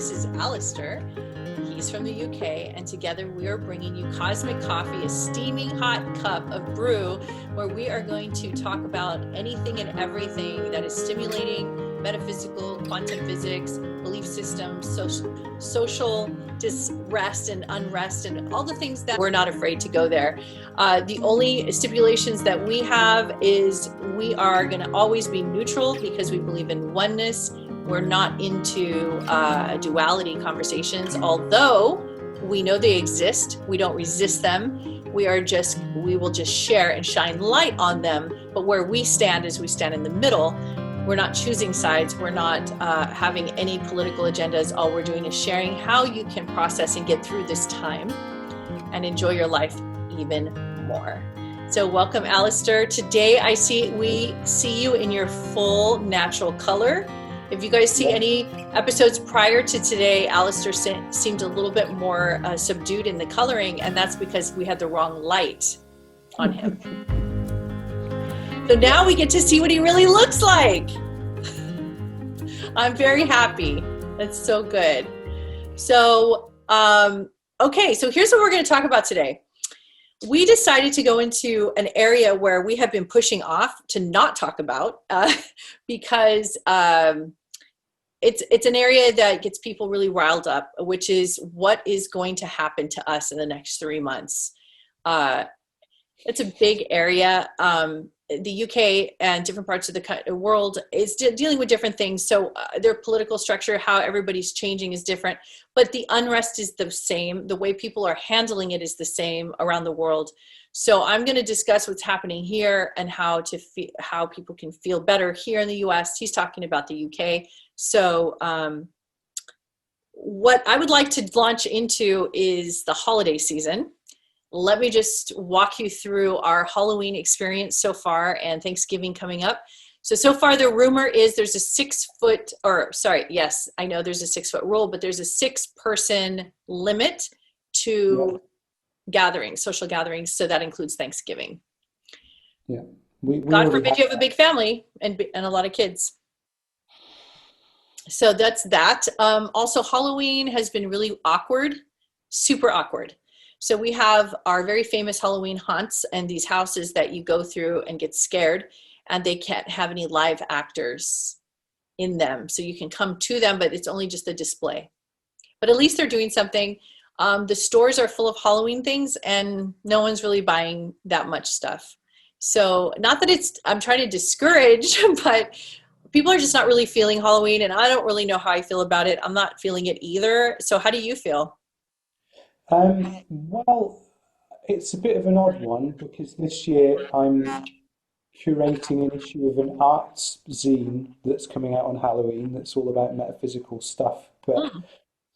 This is Alastair. He's from the UK, and together we are bringing you Cosmic Coffee, a steaming hot cup of brew, where we are going to talk about anything and everything that is stimulating, metaphysical, quantum physics, belief systems, social rest and unrest, and all the things that we're not afraid to go there. The only stipulations that we have is we are going to always be neutral because we believe in oneness. We're not into duality conversations, although we know they exist. We don't resist them. We will just share and shine light on them. But where we stand is we stand in the middle. We're not choosing sides. We're not having any political agendas. All we're doing is sharing how you can process and get through this time and enjoy your life even more. So welcome, Alastair. Today we see you in your full natural color. If you guys see any episodes prior to today, Alastair seemed a little bit more subdued in the coloring, and that's because we had the wrong light on him. So now we get to see what he really looks like. I'm very happy. That's so good. So, okay, so here's what we're going to talk about today. We decided to go into an area where we have been pushing off to not talk about because it's an area that gets people really riled up, which is what is going to happen to us in the next 3 months. It's a big area. The UK and different parts of the world is dealing with different things. So their political structure, how everybody's changing is different, but the unrest is the same. The way people are handling it is the same around the world. So I'm going to discuss what's happening here and how people can feel better here in the US. He's talking about the UK. So what I would like to launch into is the holiday season. Let me just walk you through our Halloween experience so far and Thanksgiving coming up. So far the rumor is there's a 6 foot, yes, I know there's a 6 foot rule, but there's a 6-person limit to gatherings, social gatherings. So that includes Thanksgiving. Yeah. God forbid you have a big family and a lot of kids. So that's that. Also, Halloween has been really awkward, super awkward. So we have our very famous Halloween haunts and these houses that you go through and get scared, and they can't have any live actors in them. So you can come to them, but it's only just a display. But at least they're doing something. The stores are full of Halloween things and no one's really buying that much stuff. So not that I'm trying to discourage, but people are just not really feeling Halloween, and I don't really know how I feel about it. I'm not feeling it either. So how do you feel? Well, it's a bit of an odd one because this year I'm curating an issue of an arts zine that's coming out on Halloween that's all about metaphysical stuff. But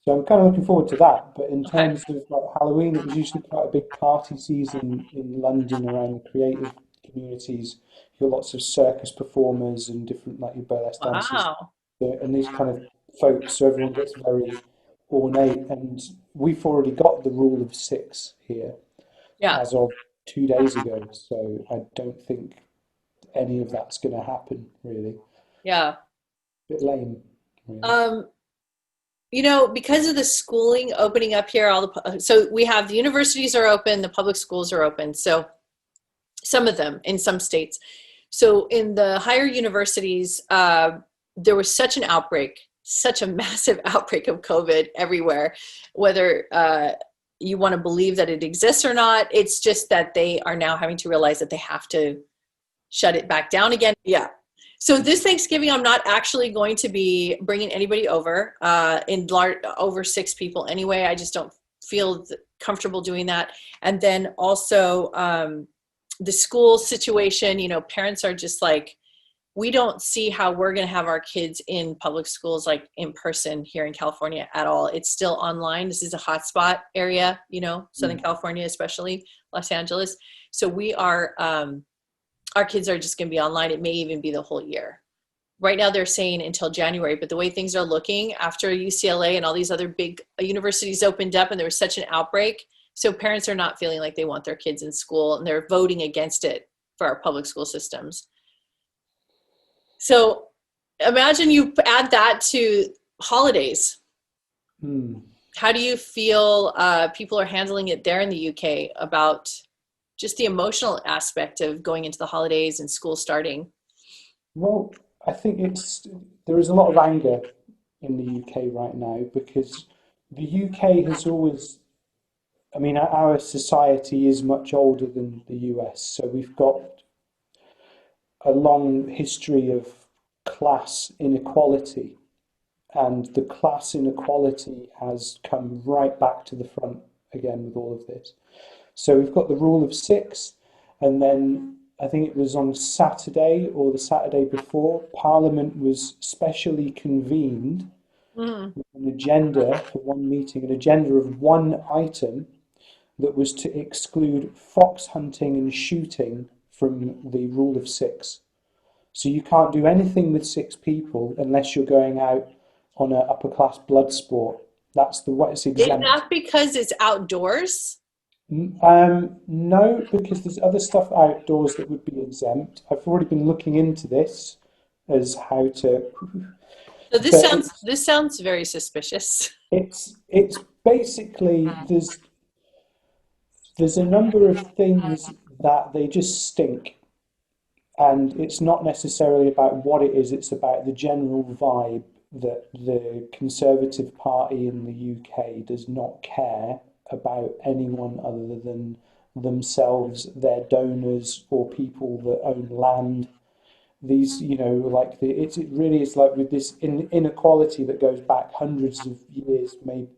so I'm kind of looking forward to that. But in Okay. terms of like Halloween, it was usually quite a big party season in London around the creative communities. You got lots of circus performers and different like your burlesque dancers Wow. and these kind of folks. So everyone gets very ornate, and we've already got the rule of 6 here Yeah. as of 2 days ago. So I don't think any of that's going to happen really. Yeah. Bit lame. Really. Because of the schooling opening up here, so we have the universities are open, the public schools are open. So some of them in some states. So in the higher universities, there was such an outbreak, such a massive outbreak of COVID everywhere, whether you want to believe that it exists or not. It's just that they are now having to realize that they have to shut it back down again. Yeah. So this Thanksgiving, I'm not actually going to be bringing anybody over, over 6 people anyway. I just don't feel comfortable doing that. And then also the school situation, parents are just like, we don't see how we're going to have our kids in public schools like in person here in California at all. It's still online. This is a hotspot area, Southern California, especially Los Angeles. So we are, our kids are just going to be online. It may even be the whole year. Right now they're saying until January, but the way things are looking after UCLA and all these other big universities opened up and there was such an outbreak. So parents are not feeling like they want their kids in school, and they're voting against it for our public school systems. So imagine you add that to holidays. Hmm. How do you feel people are handling it there in the UK about just the emotional aspect of going into the holidays and school starting? Well, I think there is a lot of anger in the UK right now because the UK has always, I mean, our society is much older than the US, so we've got a long history of class inequality, and the class inequality has come right back to the front again with all of this. So we've got the rule of six, and then I think it was on Saturday or the Saturday before, Parliament was specially convened Mm. with an agenda for one meeting, an agenda of one item that was to exclude fox hunting and shooting from the rule of six. So you can't do anything with six people unless you're going out on an upper class blood sport. That's the what it's Is exempt. that because it's outdoors? No, because there's other stuff outdoors that would be exempt. I've already been looking into this as how to, So but this sounds very suspicious. it's basically there's a number of things that they just stink, and it's not necessarily about what it is. It's about the general vibe that the Conservative Party in the UK does not care about anyone other than themselves, their donors, or people that own land. These, like it really is like with this inequality that goes back hundreds of years, maybe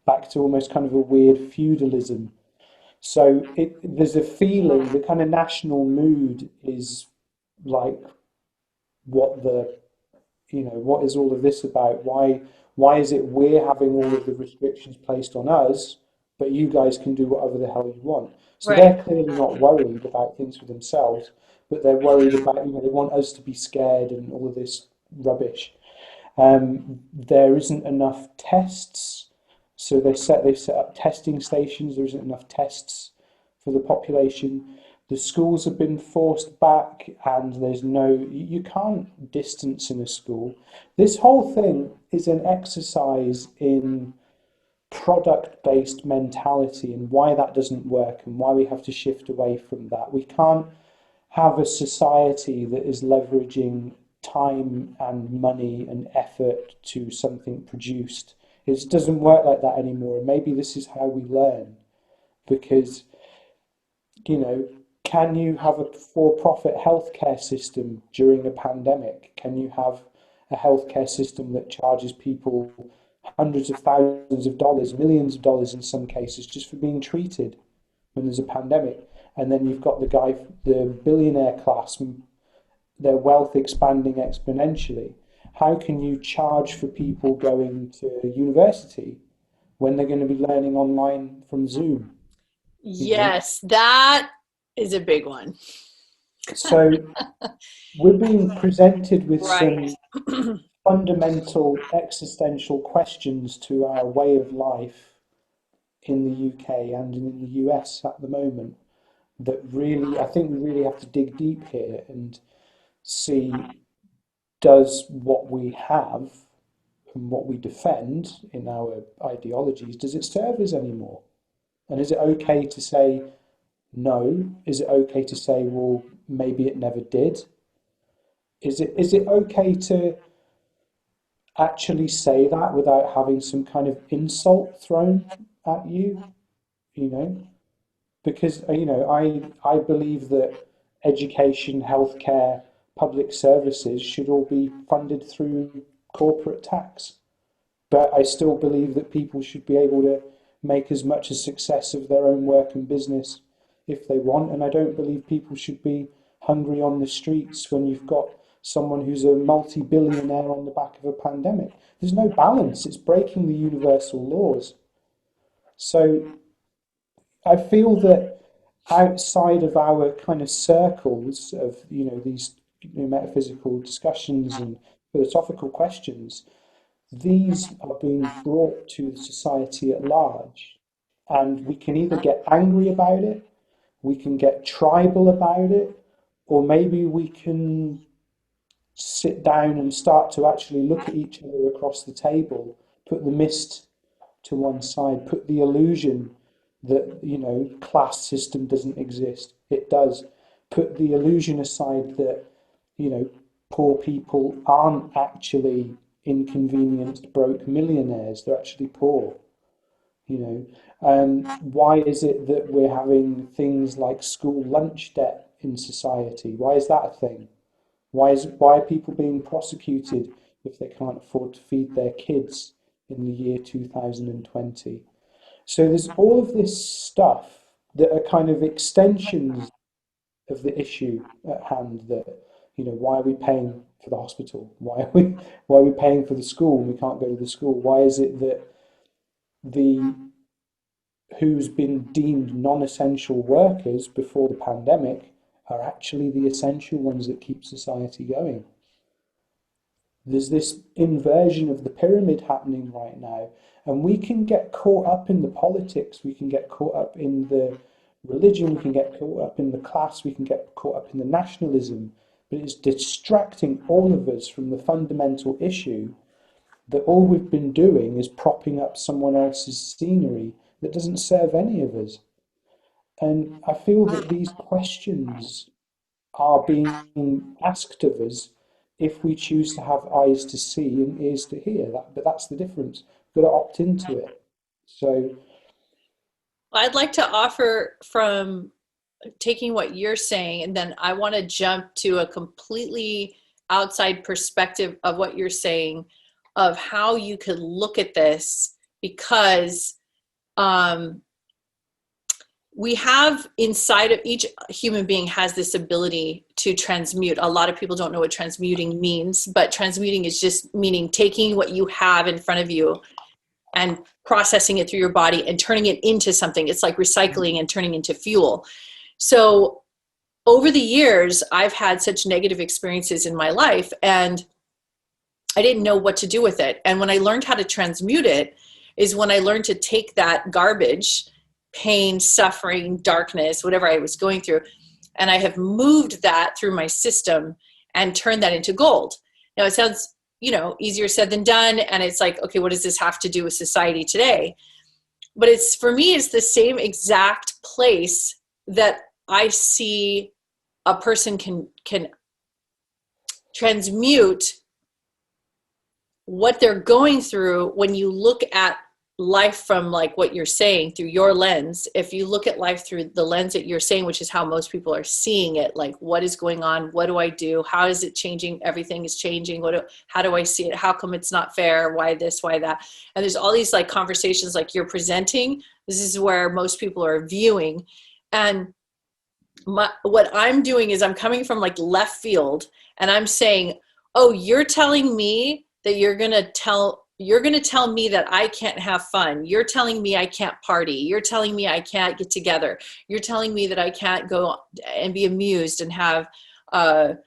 back to almost kind of a weird feudalism. So there's a feeling, the kind of national mood is like what what is all of this about? Why is it we're having all of the restrictions placed on us, but you guys can do whatever the hell you want? So Right. they're clearly not worried about things for themselves, but they're worried about, they want us to be scared and all of this rubbish. There isn't enough tests, so they've set up testing stations. There isn't enough tests for the population. The schools have been forced back, and you can't distance in a school. This whole thing is an exercise in product-based mentality and why that doesn't work and why we have to shift away from that. We can't have a society that is leveraging time and money and effort to something produced. It doesn't work like that anymore. And maybe this is how we learn because, you know, can you have a for-profit healthcare system during a pandemic? Can you have a healthcare system that charges people hundreds of thousands of dollars, millions of dollars in some cases, just for being treated when there's a pandemic? And then you've got the billionaire class, their wealth expanding exponentially. How can you charge for people going to university when they're going to be learning online from Zoom? You know, Yes, that is a big one. so we're being presented with Right. some fundamental existential questions to our way of life in the UK and in the US at the moment that really, I think we really have to dig deep here and see, does what we have and what we defend in our ideologies, does it serve us anymore? And is it okay to say no? Is it okay to say, well, maybe it never did? Is it okay to actually say that without having some kind of insult thrown at you? You know, because I believe that education, healthcare, public services should all be funded through corporate tax. But I still believe that people should be able to make as much a success of their own work and business if they want. And I don't believe people should be hungry on the streets when you've got someone who's a multi-billionaire on the back of a pandemic. There's no balance. It's breaking the universal laws. So I feel that outside of our kind of circles of, these metaphysical discussions and philosophical questions, these are being brought to the society at large. And we can either get angry about it, we can get tribal about it, or maybe we can sit down and start to actually look at each other across the table, put the mist to one side, put the illusion that, you know, class system doesn't exist. It does. Put the illusion aside that, you know, poor people aren't actually inconvenienced, broke millionaires. They're actually poor, you know. Why is it that we're having things like school lunch debt in society? Why is that a thing? Why are people being prosecuted if they can't afford to feed their kids in the year 2020? So there's all of this stuff that are kind of extensions of the issue at hand, that, you know, why are we paying for the hospital? Why are we paying for the school when we can't go to the school? Why is it that the who's been deemed non-essential workers before the pandemic are actually the essential ones that keep society going? There's this inversion of the pyramid happening right now, and we can get caught up in the politics, we can get caught up in the religion, we can get caught up in the class, we can get caught up in the nationalism, but it's distracting all of us from the fundamental issue that all we've been doing is propping up someone else's scenery that doesn't serve any of us. And I feel that these questions are being asked of us if we choose to have eyes to see and ears to hear. But that's the difference. We've got to opt into it. So I'd like to offer from taking what you're saying, and then I want to jump to a completely outside perspective of what you're saying, of how you could look at this, because we have inside of each human being has this ability to transmute. A lot of people don't know what transmuting means, but transmuting is just meaning taking what you have in front of you and processing it through your body and turning it into something. It's like recycling and turning into fuel. So over the years, I've had such negative experiences in my life, and I didn't know what to do with it. And when I learned how to transmute it is when I learned to take that garbage, pain, suffering, darkness, whatever I was going through, and I have moved that through my system and turned that into gold. Now it sounds, you know, easier said than done. And it's like, okay, what does this have to do with society today? But it's, for me, it's the same exact place that I see a person can transmute what they're going through when you look at life from, like what you're saying, through your lens. If you look at life through the lens that you're saying, which is how most people are seeing it, like what is going on, what do I do, how is it changing, everything is changing, how do I see it, how come it's not fair, why this, why that? And there's all these like conversations like you're presenting. This is where most people are viewing. And what I'm doing is I'm coming from like left field, and I'm saying, oh, you're telling me that you're going to tell me that I can't have fun. You're telling me I can't party. You're telling me I can't get together. You're telling me that I can't go and be amused and have a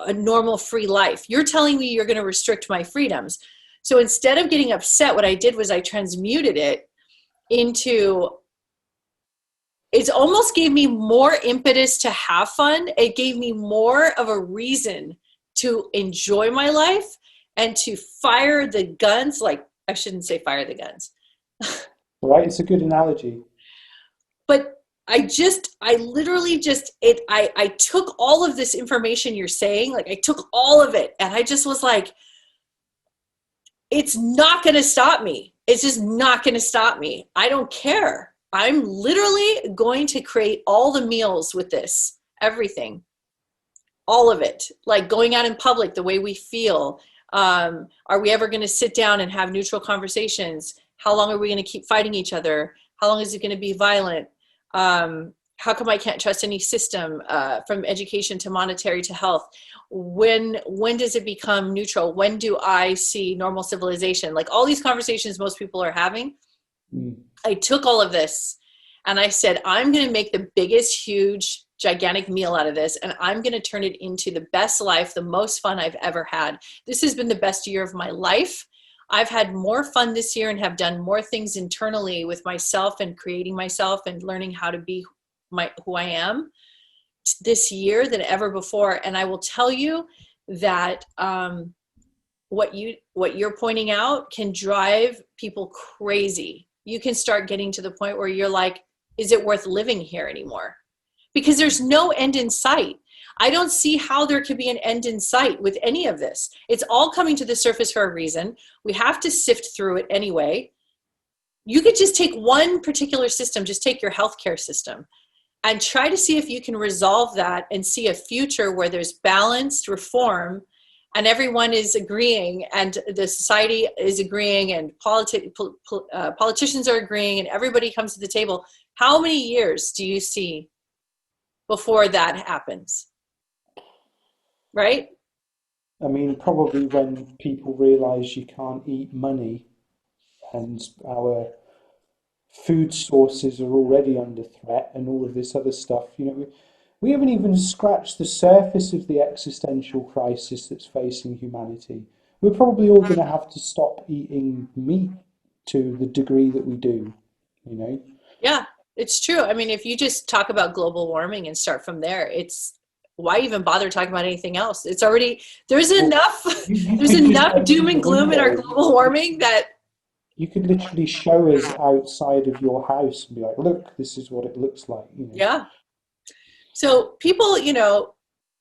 normal free life. You're telling me you're going to restrict my freedoms. So instead of getting upset, what I did was I transmuted it into, it almost gave me more impetus to have fun. It gave me more of a reason to enjoy my life and to fire the guns. Like, I shouldn't say fire the guns. right, it's a good analogy. But I took all of this information you're saying, like I took all of it, and I just was like, it's not going to stop me. It's just not going to stop me. I don't care. I'm literally going to create all the meals with this, everything, all of it, like going out in public, the way we feel. Are we ever going to sit down and have neutral conversations? How long are we going to keep fighting each other? How long is it going to be violent? How come I can't trust any system, from education to monetary to health? When does it become neutral? When do I see normal civilization? Like all these conversations most people are having. I took all of this and I said, I'm going to make the biggest, huge, gigantic meal out of this, and I'm going to turn it into the best life, the most fun I've ever had. This has been the best year of my life. I've had more fun this year and have done more things internally with myself and creating myself and learning how to be who I am this year than ever before. And I will tell you that what you're pointing out can drive people crazy. You can start getting to the point where you're like, is it worth living here anymore? Because there's no end in sight. I don't see how there could be an end in sight with any of this. It's all coming to the surface for a reason. We have to sift through it anyway. You could just take one particular system, just take your healthcare system, and try to see if you can resolve that and see a future where there's balanced reform and everyone is agreeing and the society is agreeing and politicians are agreeing and everybody comes to the table. How many years do you see before that happens? Right? I mean, probably when people realize you can't eat money and our food sources are already under threat and all of this other stuff. We haven't even scratched the surface of the existential crisis that's facing humanity. We're probably all going to have to stop eating meat to the degree that we do, you know? Yeah, it's true. I mean, if you just talk about global warming and start from there, it's why even bother talking about anything else? It's already, there's Well, enough, you there's could just enough open doom the and gloom in our window. global warming that, You could literally show us outside of your house and be like, look, this is what it looks like, yeah. So people,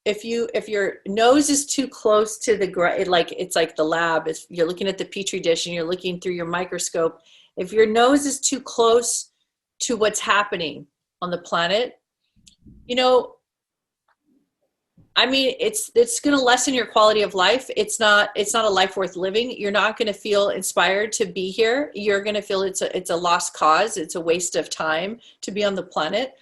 if your nose is too close to the like it's like the lab, if you're looking at the petri dish and you're looking through your microscope, if your nose is too close to what's happening on the planet, you know, I mean, it's going to lessen your quality of life. It's not a life worth living. You're not going to feel inspired to be here. You're going to feel it's a lost cause. It's a waste of time to be on the planet,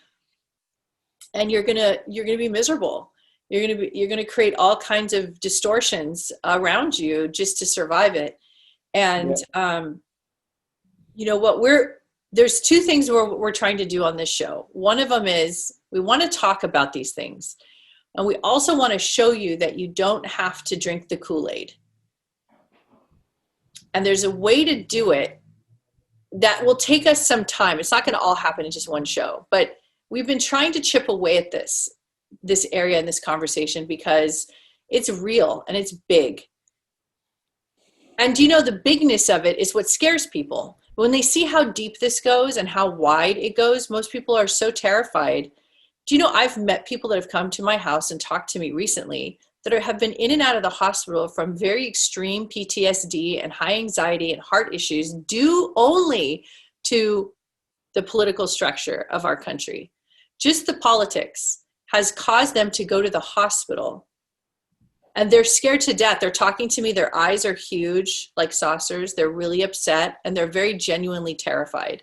and you're gonna be miserable. You're gonna create all kinds of distortions around you just to survive it. And Yeah. you know what there's two things we're trying to do on this show. One of them is we want to talk about these things. And we also want to show you that you don't have to drink the Kool-Aid. And there's a way to do it that will take us some time. It's not going to all happen in just one show, but we've been trying to chip away at this area in this conversation because it's real and it's big. And the bigness of it is what scares people. When they see how deep this goes and how wide it goes, most people are so terrified. I've met people that have come to my house and talked to me recently that have been in and out of the hospital from very extreme PTSD and high anxiety and heart issues due only to the political structure of our country. Just the politics has caused them to go to the hospital. And they're scared to death. They're talking to me. Their eyes are huge, like saucers. They're really upset, and they're very genuinely terrified.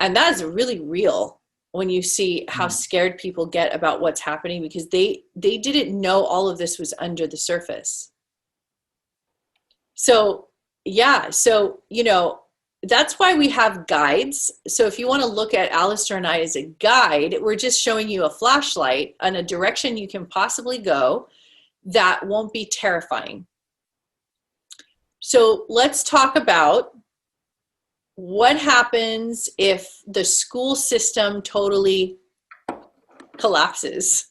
And that is really real when you see how scared people get about what's happening, because they didn't know all of this was under the surface. So, yeah. So, that's why we have guides. So if you want to look at Alastair and I as a guide, we're just showing you a flashlight and a direction you can possibly go that won't be terrifying. So let's talk about what happens if the school system totally collapses.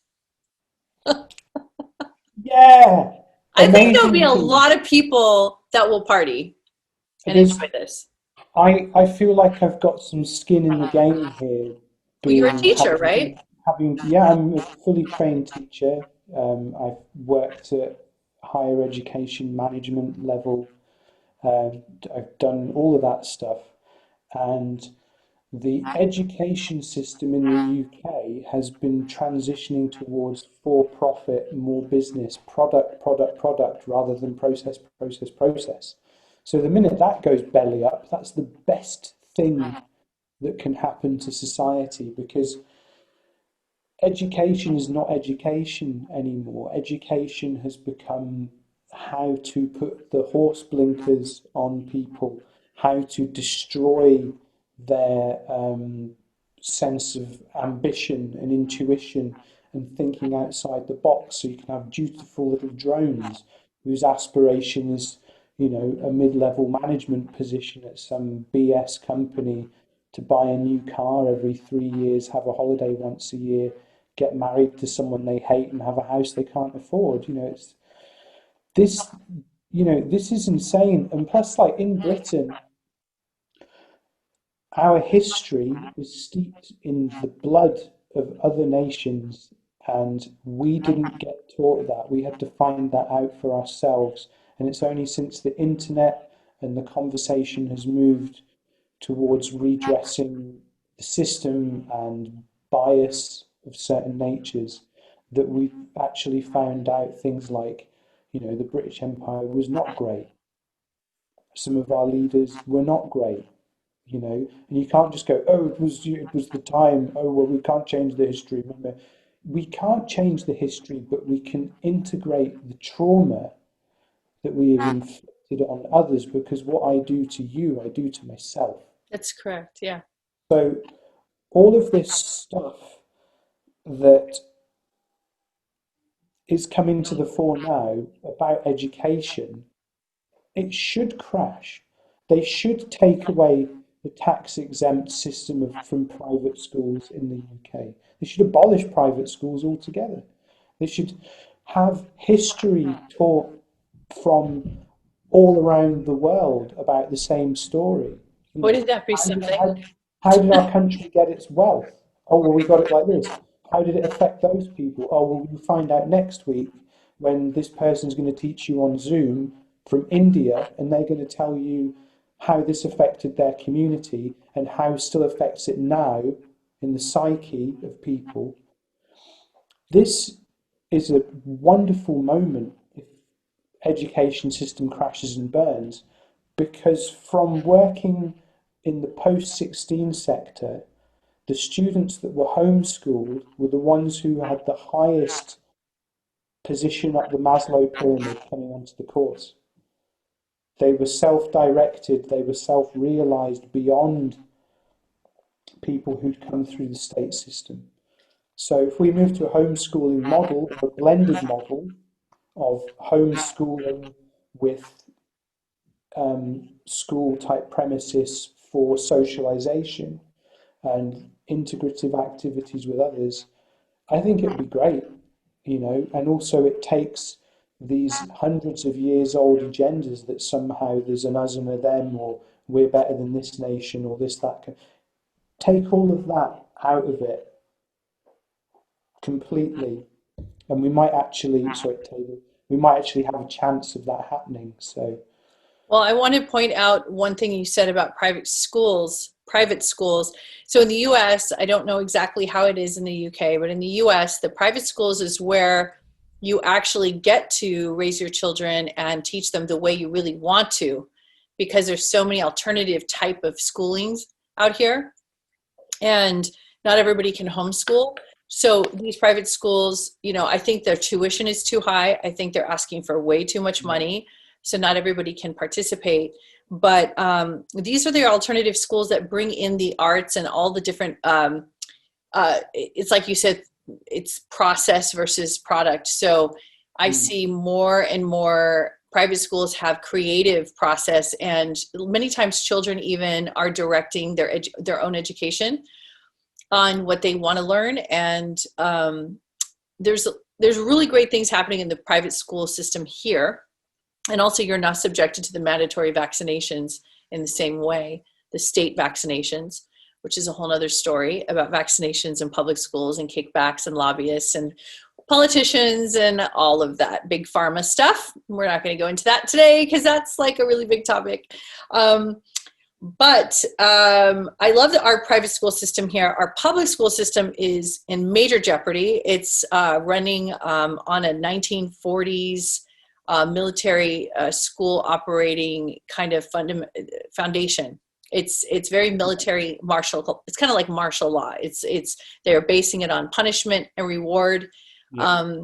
Yeah. I think there'll Amazing be a thing. lot of people that will party and There's, enjoy this. I feel like I've got some skin in the game here, Well, you're a being teacher, right? yeah, I'm a fully trained teacher. I've worked at higher education management level. I've done all of that stuff, and the education system in the UK has been transitioning towards for-profit, more business, product, rather than process. So the minute that goes belly up, that's the best thing that can happen to society, because education is not education anymore. Education has become how to put the horse blinkers on people, how to destroy their sense of ambition and intuition and thinking outside the box. So you can have dutiful little drones whose aspiration is, a mid-level management position at some BS company, to buy a new car every 3 years, have a holiday once a year, get married to someone they hate, and have a house they can't afford. this, this is insane. And plus, like in Britain, our history is steeped in the blood of other nations, and we didn't get taught that. We had to find that out for ourselves. And it's only since the internet and the conversation has moved towards redressing the system and bias of certain natures that we've actually found out things like, the British Empire was not great. Some of our leaders were not great, and you can't just go, oh, it was the time. Oh, well, we can't change the history. Remember, we can't change the history, but we can integrate the trauma that we have inflicted on others, because what I do to you, I do to myself. That's correct. Yeah. So all of this stuff that is coming to the fore now about education, it should crash. They should take away the tax exempt system from private schools in the UK. They should abolish private schools altogether. They should have history taught from all around the world about the same story. Wouldn't that be something? How did our country get its wealth? Oh, well, we got it like this. How did it affect those people? Oh, well, we'll find out next week when this person's going to teach you on Zoom from India, and they're going to tell you how this affected their community and how it still affects it now in the psyche of people. This is a wonderful moment if education system crashes and burns, because from working in the post-16 sector, the students that were homeschooled were the ones who had the highest position up the Maslow pyramid coming onto the course. They were self-directed, they were self-realized beyond people who'd come through the state system. So if we move to a homeschooling model, a blended model of homeschooling with school type premises for socialization and integrative activities with others, I think it would be great, and also it takes these hundreds of years old agendas that somehow there's an us and a them, or we're better than this nation, or this, that. Take all of that out of it completely, and we might actually, we might actually have a chance of that happening. So, well, I want to point out one thing you said about private schools. So in the US, I don't know exactly how it is in the UK, but in the US, the private schools is where you actually get to raise your children and teach them the way you really want to, because there's so many alternative type of schoolings out here, and not everybody can homeschool. So these private schools, I think their tuition is too high. I think they're asking for way too much money. So not everybody can participate. But these are the alternative schools that bring in the arts and all the different, it's like you said, it's process versus product. So I see more and more private schools have creative process, and many times children even are directing their own education on what they want to learn. And there's really great things happening in the private school system here. And also you're not subjected to the mandatory vaccinations in the same way, the state vaccinations, which is a whole other story about vaccinations in public schools and kickbacks and lobbyists and politicians and all of that big pharma stuff. We're not going to go into that today because that's like a really big topic. But I love that our private school system here. Our public school system is in major jeopardy. It's running on a 1940s military school operating kind of foundation. It's very military martial. It's kind of like martial law. They're basing it on punishment and reward. Yeah.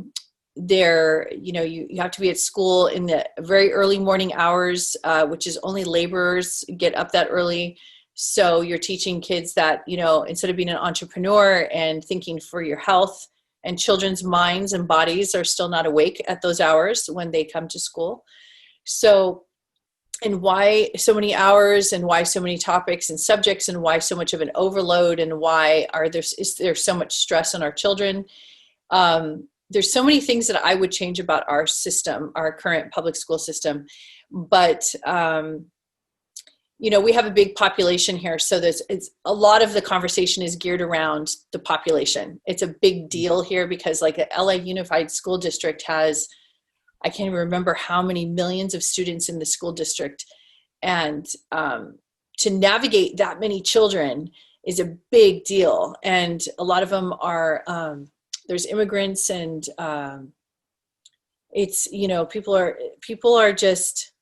You have to be at school in the very early morning hours, which is only laborers get up that early. So you're teaching kids that, instead of being an entrepreneur and thinking for your health, and children's minds and bodies are still not awake at those hours when they come to school. So, and why so many hours, and why so many topics and subjects, and why so much of an overload, and why is there so much stress on our children? there's so many things that I would change about our system, our current public school system. But, you know, we have a big population here. So it's a lot of the conversation is geared around the population. It's a big deal here because like the LA Unified School District has, I can't even remember how many millions of students in the school district. And to navigate that many children is a big deal. And a lot of them are, there's immigrants and it's, you know, people are just,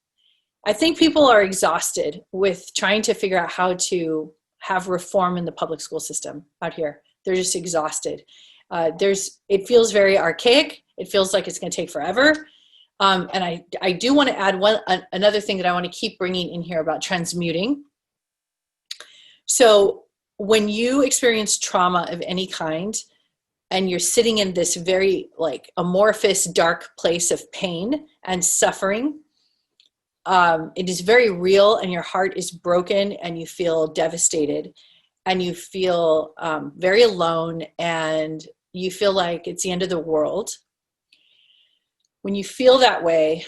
I think people are exhausted with trying to figure out how to have reform in the public school system out here. They're just exhausted. It feels very archaic. It feels like it's going to take forever. And I do want to add another thing that I want to keep bringing in here about transmuting. So when you experience trauma of any kind, and you're sitting in this very like amorphous, dark place of pain and suffering, it is very real, and your heart is broken, and you feel devastated, and you feel very alone, and you feel like it's the end of the world. When you feel that way,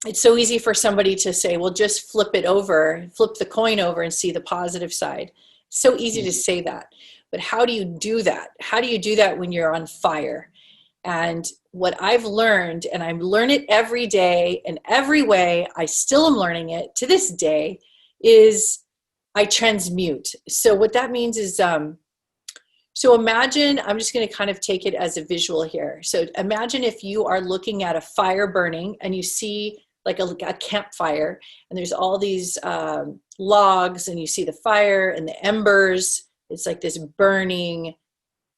it's so easy for somebody to say, well, just flip the coin over and see the positive side. It's so easy to say that. But how do you do that? How do you do that when you're on fire? And what I've learned, and I learn it every day in every way, I still am learning it to this day, is I transmute. So what that means is, so imagine, I'm just going to kind of take it as a visual here. So imagine if you are looking at a fire burning and you see like a campfire, and there's all these logs, and you see the fire and the embers. It's like this burning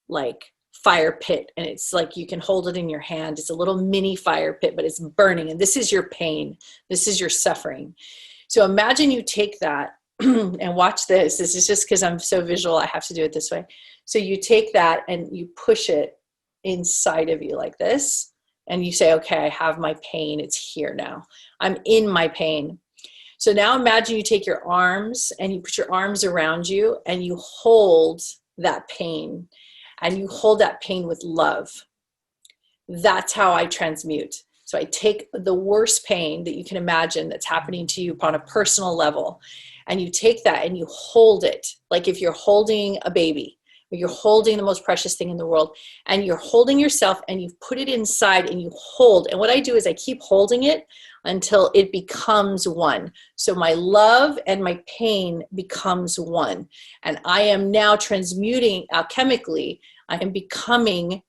like fire pit, and it's like you can hold it in your hand. It's a little mini fire pit, but it's burning, and this is your pain. This is your suffering. So imagine you take that and watch this. This is just because I'm so visual, I have to do it this way. So you take that and you push it inside of you like this, and you say, okay, I have my pain. It's here now. I'm in my pain. So now imagine you take your arms and you put your arms around you and you hold that pain, and you hold that pain with love. That's how I transmute. So I take the worst pain that you can imagine that's happening to you on a personal level, and you take that and you hold it like if you're holding a baby, or you're holding the most precious thing in the world, and you're holding yourself, and you put it inside and you hold. And what I do is I keep holding it until it becomes one. So my love and my pain becomes one. And I am now transmuting alchemically. I am becoming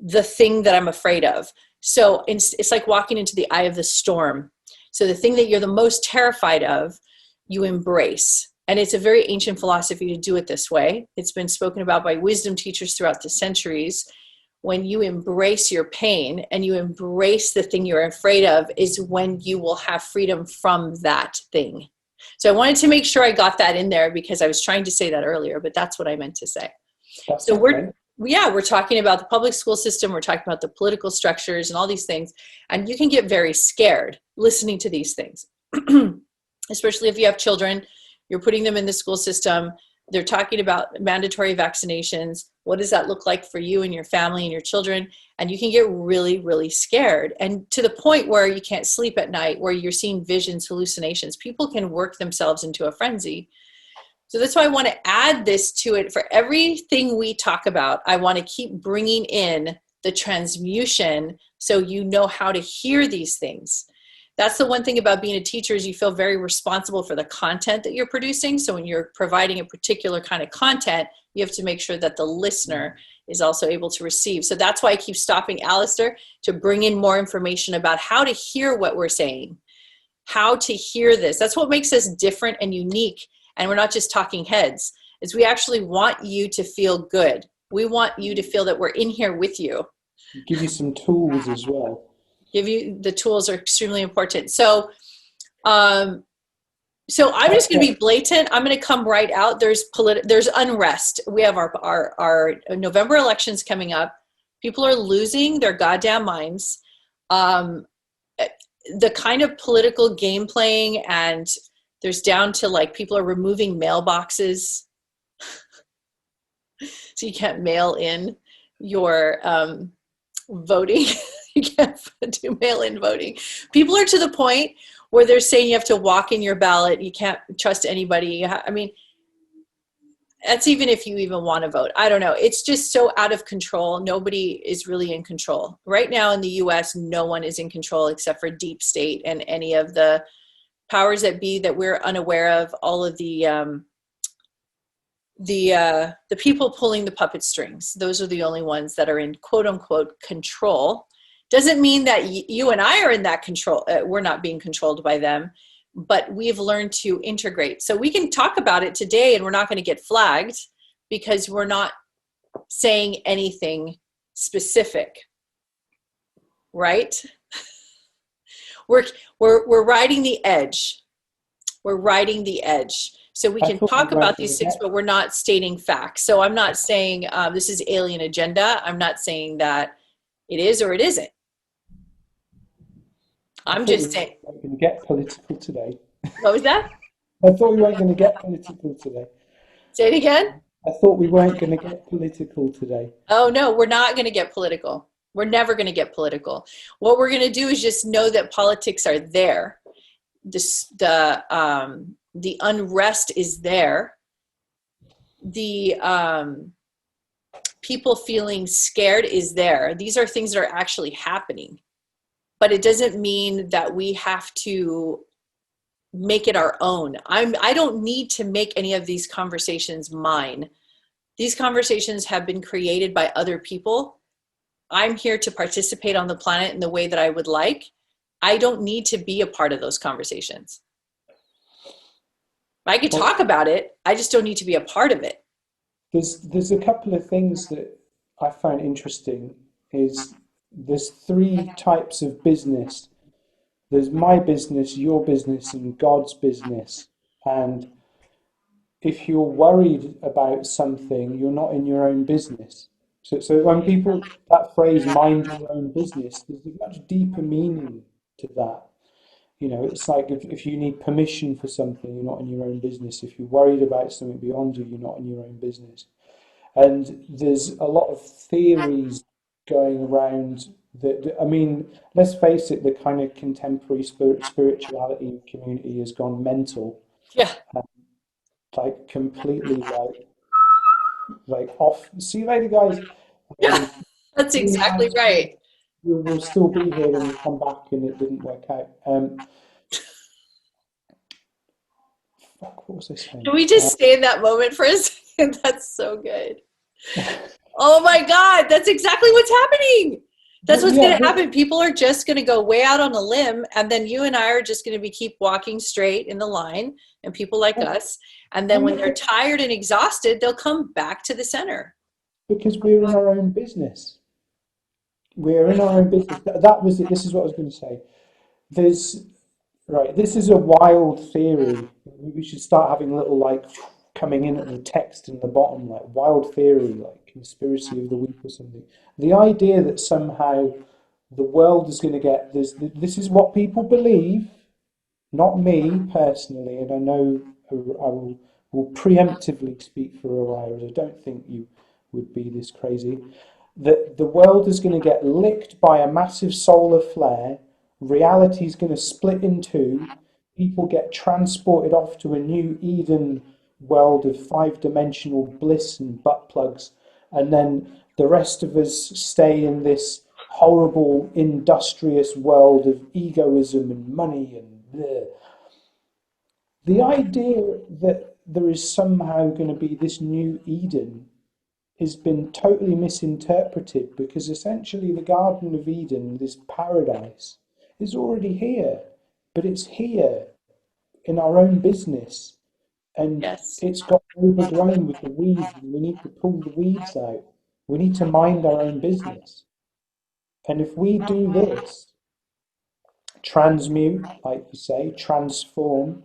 the thing that I'm afraid of. So it's like walking into the eye of the storm. So the thing that you're the most terrified of, you embrace. And it's a very ancient philosophy to do it this way. It's been spoken about by wisdom teachers throughout the centuries. When you embrace your pain and you embrace the thing you're afraid of is when you will have freedom from that thing. So I wanted to make sure I got that in there because I was trying to say that earlier, but that's what I meant to say. That's so okay. we're talking about the public school system. We're talking about the political structures and all these things. And you can get very scared listening to these things, especially if you have children. You're putting them in the school system. They're talking about mandatory vaccinations. What does that look like for you and your family and your children? And you can get really, really scared. And to the point where you can't sleep at night, where you're seeing visions, hallucinations. People can work themselves into a frenzy. So that's why I want to add this to it. For everything we talk about, I want to keep bringing in the transmutation so you know how to hear these things. That's the one thing about being a teacher is you feel very responsible for the content that you're producing. So when you're providing a particular kind of content, you have to make sure that the listener is also able to receive. So that's why I keep stopping Alastair to bring in more information about how to hear what we're saying, how to hear this. That's what makes us different and unique. And we're not just talking heads, is we actually want you to feel good. We want you to feel that we're in here with you. Give you some tools as well. Give you the tools are extremely important. So I'm just going to be blatant. I'm going to come right out. There's unrest. We have our November elections coming up. People are losing their goddamn minds. The kind of political game playing, and there's down to like people are removing mailboxes. So you can't mail in your voting. You can't do mail-in voting. People are to the point where they're saying you have to walk in your ballot. You can't trust anybody. I mean, that's even if you even want to vote. I don't know. It's just so out of control. Nobody is really in control. Right now in the US, no one is in control except for deep state and any of the powers that be that we're unaware of, all of the people pulling the puppet strings. Those are the only ones that are in quote unquote control. Doesn't mean that you and I are in that control. We're not being controlled by them, but we've learned to integrate. So we can talk about it today and we're not going to get flagged because we're not saying anything specific, right? We're riding the edge. We're riding the edge. So we can talk about these things, but we're not stating facts. So I'm not saying this is alien agenda. I'm not saying that it is or it isn't. I'm just saying. We weren't going to get political today. What was that? I thought we weren't going to get political today. Say it again. I thought we weren't going to get political today. Oh no, we're not going to get political. We're never going to get political. What we're going to do is just know that politics are there. The unrest is there. The people feeling scared is there. These are things that are actually happening. But it doesn't mean that we have to make it our own. I don't need to make any of these conversations mine. These conversations have been created by other people. I'm here to participate on the planet in the way that I would like. I don't need to be a part of those conversations. I could talk about it. I just don't need to be a part of it. There's a couple of things that I find interesting is there's three types of business. There's my business, your business, and God's business. And if you're worried about something, you're not in your own business. So when people, that phrase, mind your own business, there's a much deeper meaning to that. You know, it's like if you need permission for something, you're not in your own business. If you're worried about something beyond you, you're not in your own business. And there's a lot of theories going around that, I mean, let's face it, the kind of contemporary spirituality community has gone mental. Yeah. Like completely like off. See you later, guys. Yeah, that's exactly right. We'll still be here when you come back, and it didn't work out. Fuck, what was I saying? Can we just stay in that moment for a second? That's so good. Oh my God, that's exactly what's happening. That's what's going to happen. People are just going to go way out on a limb, and then you and I are just going to keep walking straight in the line, and people like us. And then when they're tired and exhausted, they'll come back to the center. Because we're in our own business. We're in our own business. That was it. This is what I was going to say. This is a wild theory. We should start having little like coming in at the text in the bottom, like wild theory, like conspiracy of the week or something. The idea that somehow the world is going to get this. This is what people believe, not me personally, and I know I will preemptively speak for Oriah, as I don't think you would be this crazy, that the world is going to get licked by a massive solar flare, reality is going to split in two, people get transported off to a new Eden world of five-dimensional bliss and butt plugs, and then the rest of us stay in this horrible, industrious world of egoism and money and bleh. The idea that there is somehow going to be this new Eden has been totally misinterpreted, because essentially the Garden of Eden, this paradise, is already here, but it's here in our own business, and it's got overgrown with the weeds, and we need to pull the weeds out. We need to mind our own business. And if we do this, transmute, like you say, transform,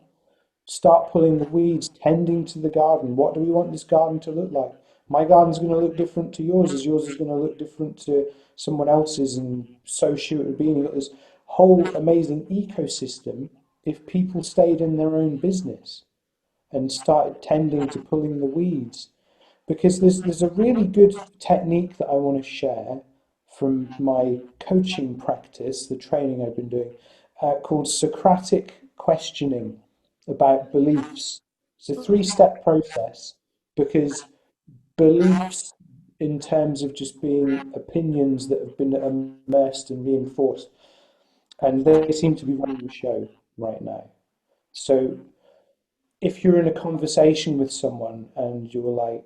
start pulling the weeds, tending to the garden. What do we want this garden to look like? My garden's going to look different to yours, as yours is going to look different to someone else's, and so should it be. And you've got this whole amazing ecosystem if people stayed in their own business and started tending to pulling the weeds. Because there's a really good technique that I want to share from my coaching practice, the training I've been doing, called Socratic questioning about beliefs. It's a three-step process because beliefs, in terms of just being opinions that have been immersed and reinforced, and they seem to be running the show right now. So if you're in a conversation with someone and you're like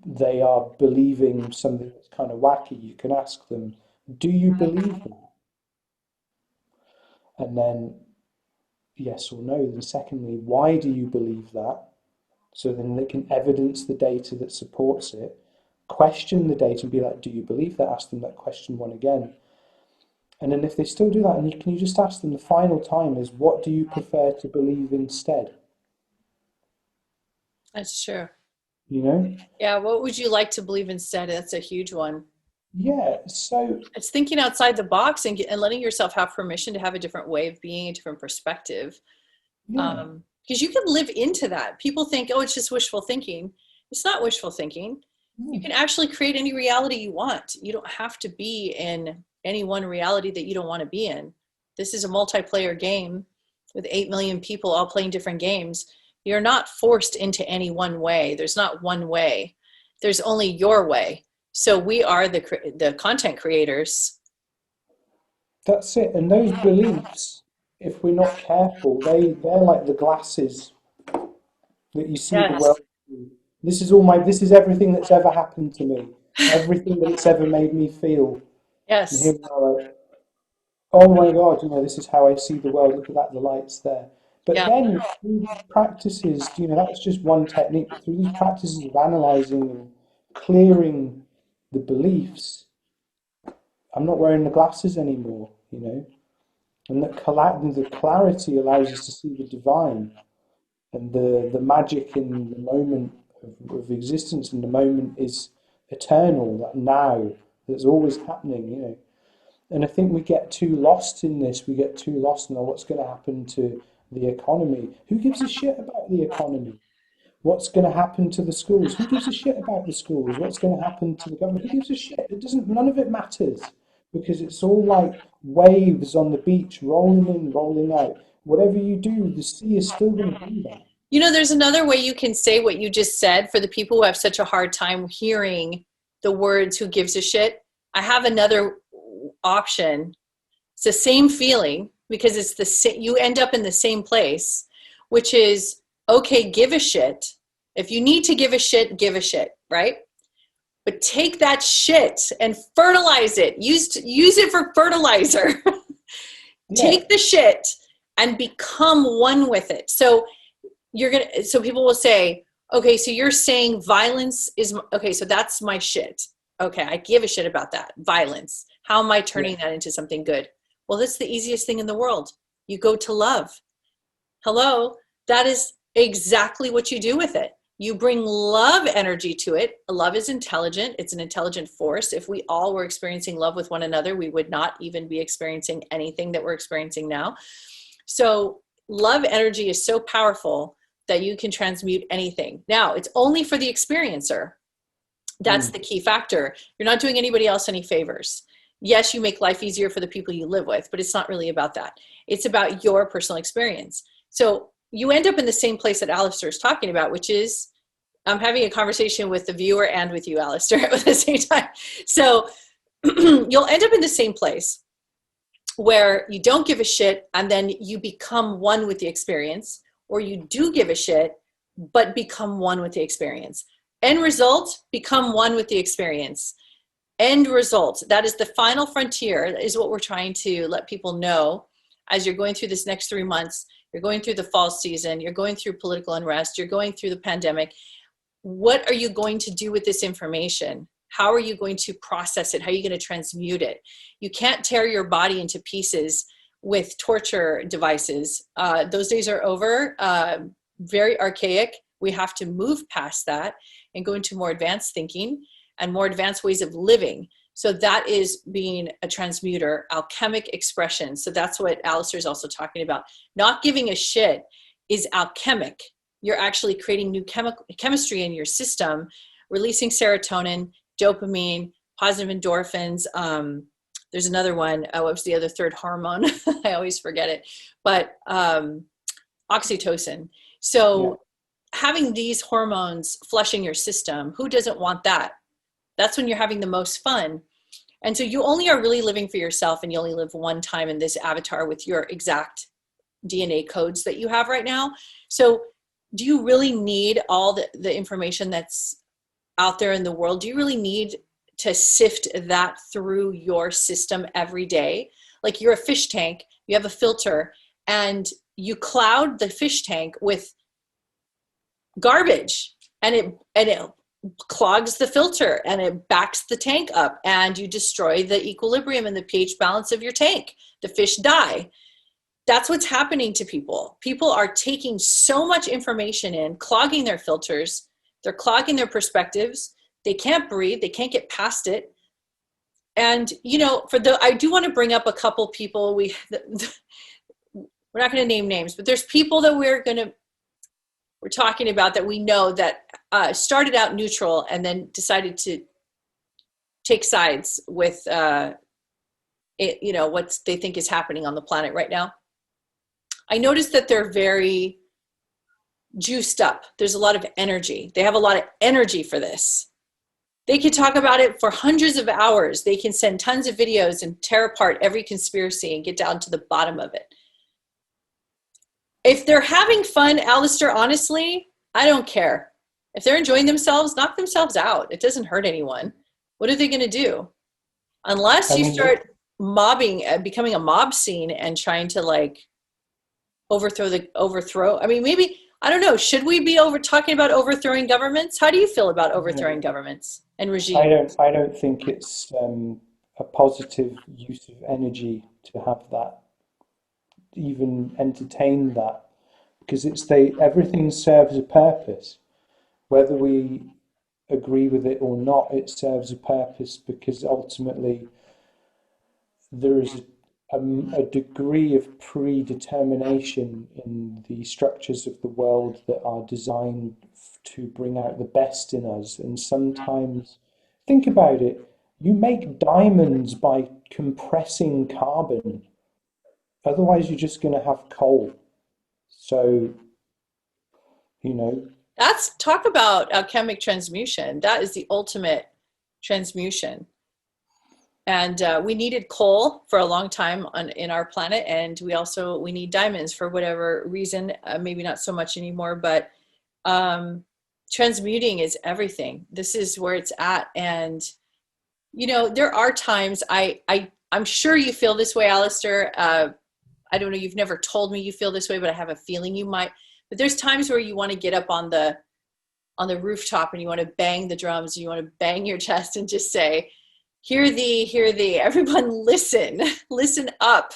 they are believing something that's kind of wacky, you can ask them, "Do you believe that?" And then yes or no. Then secondly, why do you believe that? So then they can evidence the data that supports it. Question the data and be like, "Do you believe that?" Ask them that question one again. And then if they still do that, and you just ask them the final time is, "What do you prefer to believe instead?" That's true. You know? Yeah, what would you like to believe instead? That's a huge one. Yeah. So It's thinking outside the box and letting yourself have permission to have a different way of being, a different perspective. yeah. Because you can live into that. People think, oh, it's just wishful thinking. It's not wishful thinking. You can actually create any reality you want. You don't have to be in any one reality that you don't want to be in. This is a multiplayer game with 8 million people all playing different games. You're not forced into any one way. There's not one way. There's only your way. So we are the content creators. That's it. And those beliefs, if we're not careful, they're like the glasses that you see the Yes. world through. This is everything that's ever happened to me, everything that it's ever made me feel. And here Yes. we are like, oh my God, this is how I see the world. Look at that, the light's there. But Yeah. then through these practices, that's just one technique, but through these practices of analyzing and clearing the beliefs, I'm not wearing the glasses anymore. And the clarity allows us to see the divine and the magic in the moment of existence, and the moment is eternal, that now, that's always happening. And I think we get too lost in this. We get too lost in what's going to happen to the economy. Who gives a shit about the economy? What's going to happen to the schools? Who gives a shit about the schools? What's going to happen to the government? Who gives a shit? It doesn't. None of it matters because it's all like waves on the beach, rolling in, rolling out. Whatever you do, the sea is still going to do that. There's another way you can say what you just said for the people who have such a hard time hearing the words "who gives a shit." I have another option. It's the same feeling because it's the same, you end up in the same place, which is, okay, give a shit. If you need to give a shit, right? But take that shit and fertilize it. Use it for fertilizer. Yeah, Take the shit and become one with it. So so people will say, okay, so you're saying violence is, okay, so that's my shit. Okay, I give a shit about that. Violence. How am I yeah, turning that into something good? Well, that's the easiest thing in the world. You go to love. Hello, that is exactly what you do with it. You bring love energy to it. Love is intelligent. It's an intelligent force. If we all were experiencing love with one another, we would not even be experiencing anything that we're experiencing now. So love energy is so powerful that you can transmute anything. Now, it's only for the experiencer. That's the key factor. You're not doing anybody else any favors. Yes, you make life easier for the people you live with, but it's not really about that. It's about your personal experience. So you end up in the same place that Alastair is talking about, which is I'm having a conversation with the viewer and with you, Alastair, at the same time. So you'll end up in the same place where you don't give a shit and then you become one with the experience, or you do give a shit but become one with the experience. End result, become one with the experience. End result, that is the final frontier, is what we're trying to let people know as you're going through this next 3 months. You're going through the fall season, you're going through political unrest, you're going through the pandemic. What are you going to do with this information? How are you going to process it? How are you going to transmute it? You can't tear your body into pieces with torture devices. Those days are over. Very archaic. We have to move past that and go into more advanced thinking and more advanced ways of living. So that is being a transmuter, alchemic expression. So that's what Alistair is also talking about. Not giving a shit is alchemic. You're actually creating new chemistry in your system, releasing serotonin, dopamine, positive endorphins. There's another one. What was the other third hormone? I always forget it. But oxytocin. So having these hormones flushing your system, who doesn't want that? That's when you're having the most fun. And so you only are really living for yourself, and you only live one time in this avatar with your exact DNA codes that you have right now. So do you really need all the information that's out there in the world? Do you really need to sift that through your system every day? Like, you're a fish tank, you have a filter, and you cloud the fish tank with garbage, and it clogs the filter, and it backs the tank up, and you destroy the equilibrium and the pH balance of your tank. The fish die. That's what's happening to people. People are taking so much information in, clogging their filters. They're clogging their perspectives. They can't breathe. They can't get past it. And, I do want to bring up a couple people. We're not going to name names, but there's people that we're talking about that we know that started out neutral and then decided to take sides with what they think is happening on the planet right now. I noticed that they're very juiced up. There's a lot of energy. They have a lot of energy for this. They could talk about it for hundreds of hours. They can send tons of videos and tear apart every conspiracy and get down to the bottom of it. If they're having fun, Alastair, honestly, I don't care. If they're enjoying themselves, knock themselves out. It doesn't hurt anyone. What are they going to do? Unless you start becoming a mob scene and trying to overthrow. I mean, maybe, I don't know. Should we be talking about overthrowing governments? How do you feel about overthrowing governments and regimes? I don't think it's a positive use of energy to have that, even entertain that, because everything serves a purpose. Whether we agree with it or not, it serves a purpose, because ultimately there is a degree of predetermination in the structures of the world that are designed to bring out the best in us. And sometimes, think about it, you make diamonds by compressing carbon. Otherwise, you're just going to have coal. So, Talk about alchemic transmutation. That is the ultimate transmutation. And we needed coal for a long time in our planet, and we need diamonds for whatever reason. Maybe not so much anymore, but transmuting is everything. This is where it's at. And there are times I'm sure you feel this way, Alastair. I don't know. You've never told me you feel this way, but I have a feeling you might. But there's times where you want to get up on the rooftop and you want to bang the drums, and you want to bang your chest and just say, "Hear thee, hear thee. Everyone listen, listen up.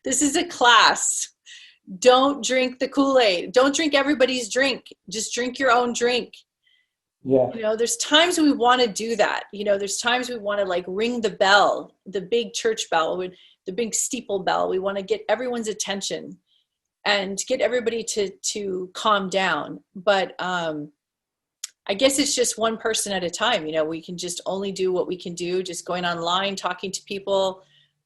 This is a class. Don't drink the Kool-Aid. Don't drink everybody's drink. Just drink your own drink." Yeah. There's times we want to do that. There's times we want to ring the bell, the big church bell, the big steeple bell. We want to get everyone's attention and get everybody to calm down. But I guess it's just one person at a time. We can just only do what we can do, just going online, talking to people,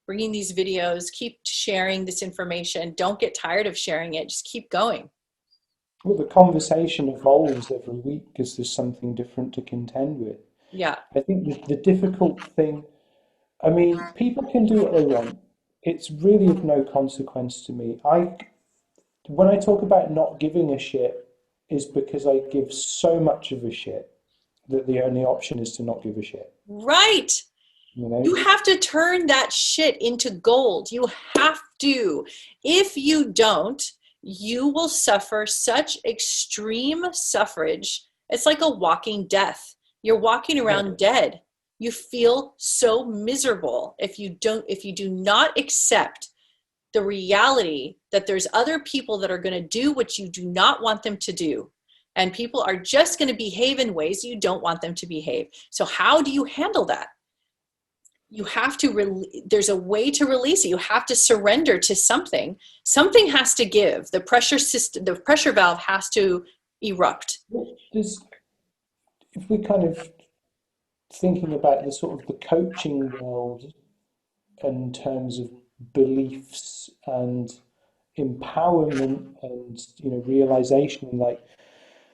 bringing these videos, keep sharing this information. Don't get tired of sharing it. Just keep going. Well, the conversation evolves every week because there's something different to contend with. Yeah. I think the difficult thing, I mean, people can do what they want. It's really of no consequence to me. When I talk about not giving a shit, is because I give so much of a shit that the only option is to not give a shit. Right. You have to turn that shit into gold. You have to. If you don't, you will suffer such extreme suffrage. It's like a walking death. You're walking around dead. You feel so miserable if you do not accept the reality that there's other people that are going to do what you do not want them to do. And people are just going to behave in ways you don't want them to behave. So how do you handle that? You have to, there's a way to release it. You have to surrender to something. Something has to give. The pressure system, the pressure valve has to erupt. If we kind of thinking about the sort of the coaching world in terms of beliefs and empowerment and realization, like,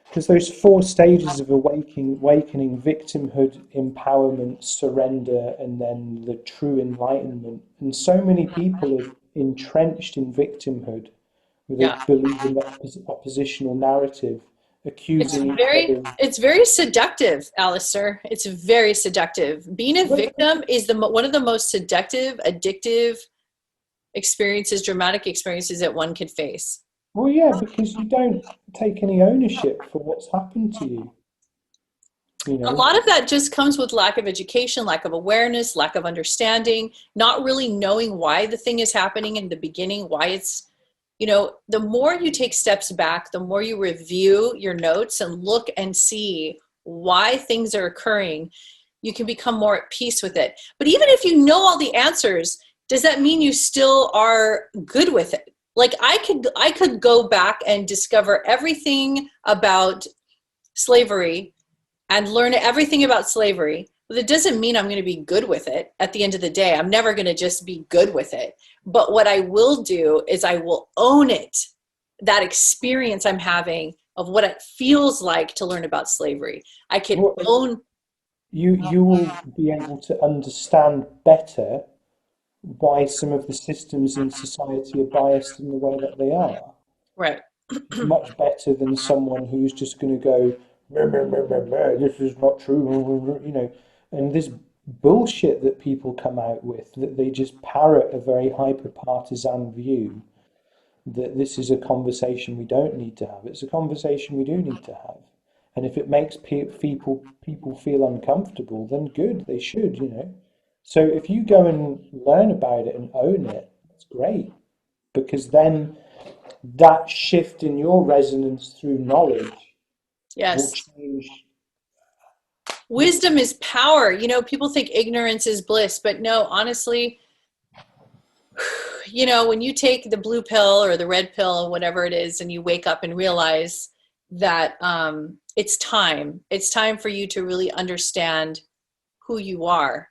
because those four stages of awakening, victimhood, empowerment, surrender, and then the true enlightenment. And so many people are entrenched in victimhood, where they Yeah. believe in the oppositional narrative, It's accusing each very other. it's very seductive, Alistair. It's very seductive. Being a Well, victim is one of the most seductive, addictive experiences, dramatic experiences that one could face. well, yeah, because you don't take any ownership for what's happened to you. You A know, lot of that just comes with lack of education, lack of awareness, lack of understanding, not really knowing why the thing is happening in the beginning, why it's, the more you take steps back, the more you review your notes and look and see why things are occurring, you can become more at peace with it. But even if you know all the answers, does that mean you still are good with it? Like I could go back and discover everything about slavery and learn everything about slavery, but it doesn't mean I'm going to be good with it at the end of the day. I'm never going to just be good with it. But what I will do is I will own it, that experience I'm having of what it feels like to learn about slavery. I can well, own, you will be able to understand better why some of the systems in society are biased in the way that they are. right. Much better than someone who's just going to go, "Meh, meh, meh, meh, meh, this is not true," and this bullshit that people come out with, that they just parrot a very hyper partisan view that this is a conversation we don't need to have. It's a conversation we do need to have. And if it makes people feel uncomfortable, then good, they should. So if you go and learn about it and own it, that's great. Because then that shift in your resonance through knowledge will Yes. change. Wisdom is power. People think ignorance is bliss, but no, honestly, when you take the blue pill or the red pill, or whatever it is, and you wake up and realize that it's time for you to really understand who you are.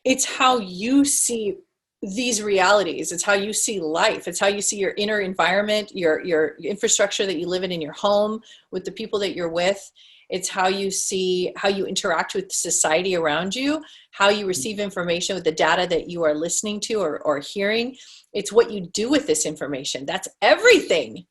It's how you see these realities. It's how you see life. It's how you see your inner environment, your infrastructure that you live in your home, with the people that you're with. It's how you see, how you interact with society around you, how you receive information with the data that you are listening to or hearing. It's what you do with this information. That's everything.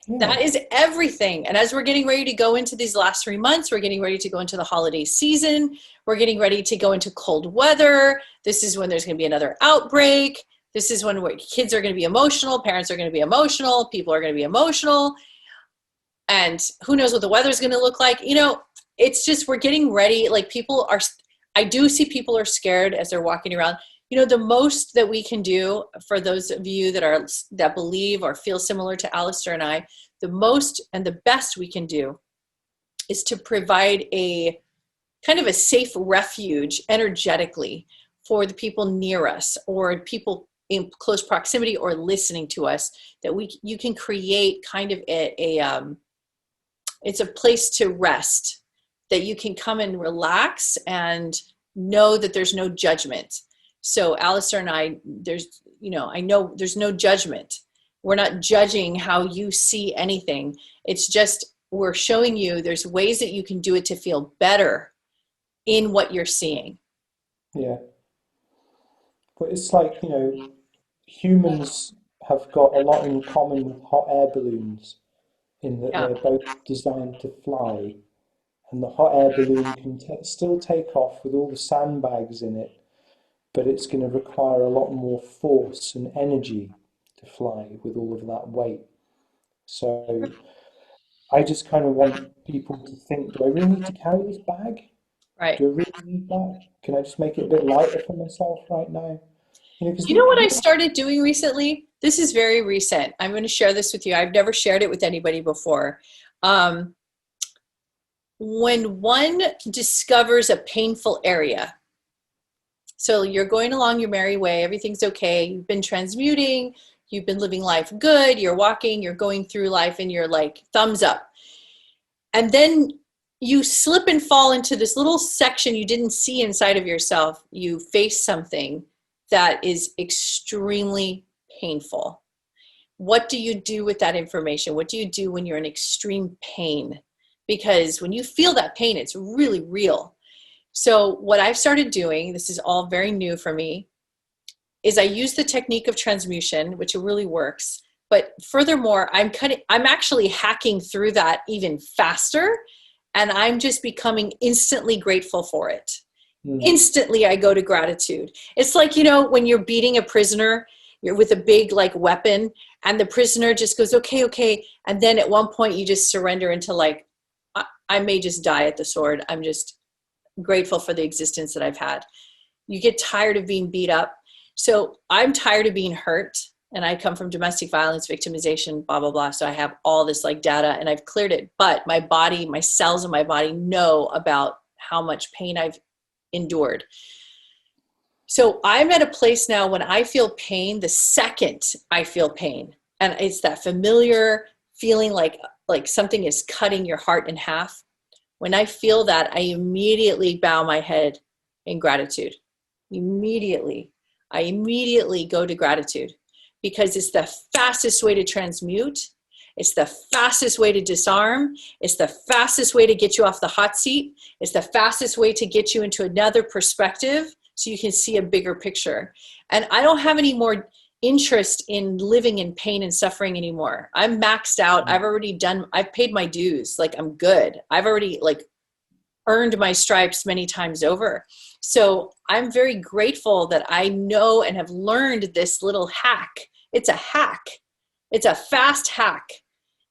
Yeah, That is everything. And as we're getting ready to go into these last 3 months, we're getting ready to go into the holiday season. We're getting ready to go into cold weather. This is when there's going to be another outbreak. This is when kids are going to be emotional. Parents are going to be emotional. People are going to be emotional. And who knows what the weather's going to look like. It's just, we're getting ready. Like I do see people are scared as they're walking around. The most that we can do for those of you that believe or feel similar to Alistair and I, the most and the best we can do is to provide a kind of a safe refuge energetically for the people near us or people in close proximity or listening to us, that you can create kind of it's a place to rest, that you can come and relax and know that there's no judgment. So Alistair and I, I know there's no judgment. We're not judging how you see anything. It's just, we're showing you there's ways that you can do it to feel better in what you're seeing. yeah. But it's like, humans have got a lot in common with hot air balloons in that Yeah. they're both designed to fly. And the hot air balloon can still take off with all the sandbags in it, but it's going to require a lot more force and energy to fly with all of that weight. So I just kind of want people to think, do I really need to carry this bag? Right. Do I really need that? Can I just make it a bit lighter for myself right now? Because You know what I started doing recently? This is very recent. I'm going to share this with you. I've never shared it with anybody before. When one discovers a painful area, so you're going along your merry way, everything's okay, you've been transmuting, you've been living life good, you're walking, you're going through life, and you're like, thumbs up. And then you slip and fall into this little section you didn't see inside of yourself. You face something that is extremely painful. What do you do with that information? What do you do when you're in extreme pain? Because when you feel that pain, it's really real. So what I've started doing, this is all very new for me, is I use the technique of transmutation, which really works. But furthermore, I'm actually hacking through that even faster, and I'm just becoming instantly grateful for it. Instantly, I go to gratitude. It's like, you know, when you're beating a prisoner, you're with a big like weapon, and the prisoner just goes, okay, okay. And then at one point you just surrender into like, I may just die at the sword. I'm just grateful for the existence that I've had. You get tired of being beat up. So I'm tired of being hurt, and I come from domestic violence, victimization, blah, blah, blah. So I have all this like data, and I've cleared it, but my body, my cells in my body know about how much pain I've endured. So I'm at a place now when I feel pain, the second I feel pain, and it's that familiar feeling like something is cutting your heart in half. When I feel that, I immediately bow my head in gratitude. I immediately go to gratitude, because it's the fastest way to transmute. It's the fastest way to disarm. It's the fastest way to get you off the hot seat. It's the fastest way to get you into another perspective so you can see a bigger picture. And I don't have any more interest in living in pain and suffering anymore. I'm maxed out. I've paid my dues. Like, I'm good. I've already like earned my stripes many times over. So I'm very grateful that I know and have learned this little hack. It's a hack. It's a fast hack.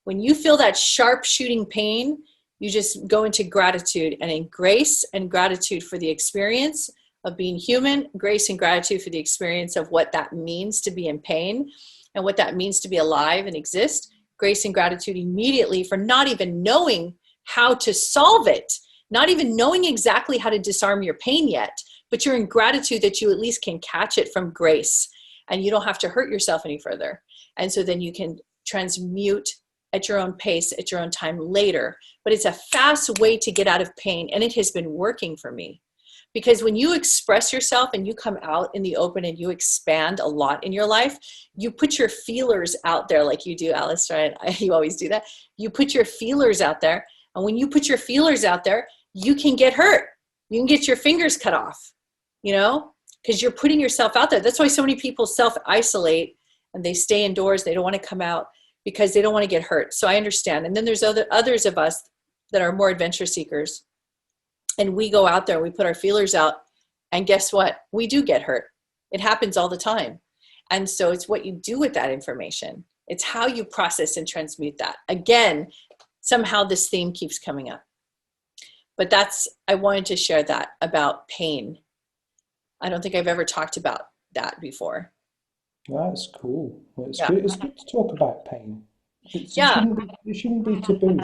When you feel that sharp shooting pain, you just go into gratitude, and in grace and gratitude for the experience of being human, grace and gratitude for the experience of what that means to be in pain and what that means to be alive and exist, grace and gratitude immediately for not even knowing how to solve it, not even knowing exactly how to disarm your pain yet, but you're in gratitude that you at least can catch it from grace, and you don't have to hurt yourself any further. And so then you can transmute at your own pace, at your own time later. But it's a fast way to get out of pain, and it has been working for me. Because when you express yourself and you come out in the open and you expand a lot in your life, you put your feelers out there like you do, Alastair, and you always do that. You put your feelers out there. And when you put your feelers out there, you can get hurt. You can get your fingers cut off, you know, because you're putting yourself out there. That's why so many people self-isolate and they stay indoors. They don't want to come out because they don't want to get hurt. So I understand. And then there's others of us that are more adventure seekers. And we go out there, we put our feelers out, and guess what? We do get hurt. It happens all the time. And so it's what you do with that information. It's how you process and transmute that. Again, somehow this theme keeps coming up. But I wanted to share that about pain. I don't think I've ever talked about that before. That's cool. Well, Yeah. It's good to talk about pain. It shouldn't be taboo.